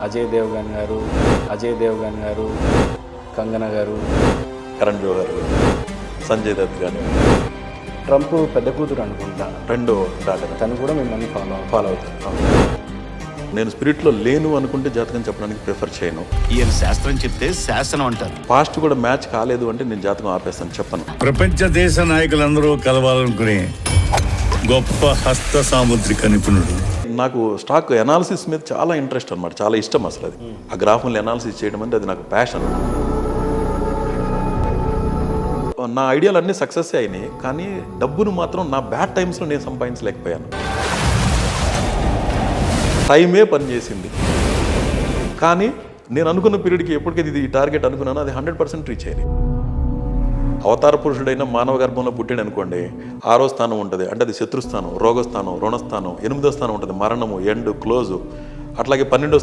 అజయ్ దేవగన్ గారు, కంగనా గారు, కరణ్ జోహర్ గారు, సంజయ్ దత్ గారు, ట్రంప్ పెద్ద కూతురు అనుకుంటా, రెండో డాటర్ తను కూడా మిమ్మల్ని ఫాలో అవుతారు. నేను స్పిరిట్లో లేను అనుకుంటే జాతకం చెప్పడానికి ప్రిఫర్ చేయను. ఈయన శాస్త్రం చెప్తే శాసనం అంటారు. పాస్ట్ కూడా మ్యాచ్ కాలేదు అంటే నేను జాతకం ఆపేస్తాను, చెప్పను. ప్రపంచ దేశ నాయకులందరూ కలవాలనుకునే గొప్ప హస్త సాముద్రిక నిపుణుడు. నాకు స్టాక్ ఎనాలిసిస్ మీద చాలా ఇంట్రెస్ట్ అనమాట, చాలా ఇష్టం అసలు అది. ఆ గ్రాఫ్ని ఎనాలిసిస్ చేయడం అంటే అది నాకు ప్యాషన్. నా ఐడియాలు అన్నీ సక్సెస్ అయినాయి, కానీ డబ్బును మాత్రం నా బ్యాడ్ టైమ్స్లో నేను సంపాదించలేకపోయాను. టైమే పనిచేసింది, కానీ నేను అనుకున్న పీరియడ్కి ఎప్పటికైతే ఇది టార్గెట్ అనుకున్నానో అది 100% రీచ్ అయ్యింది. అవతార పురుషుడైన మానవ గర్భంలో పుట్టాడు అనుకోండి, 6వ స్థానం ఉంటుంది, అంటే అది శత్రుస్థానం, రోగస్థానం, రుణస్థానం, 8వ స్థానం ఉంటుంది, మరణము, ఎండ్, క్లోజు. అట్లాగే 12వ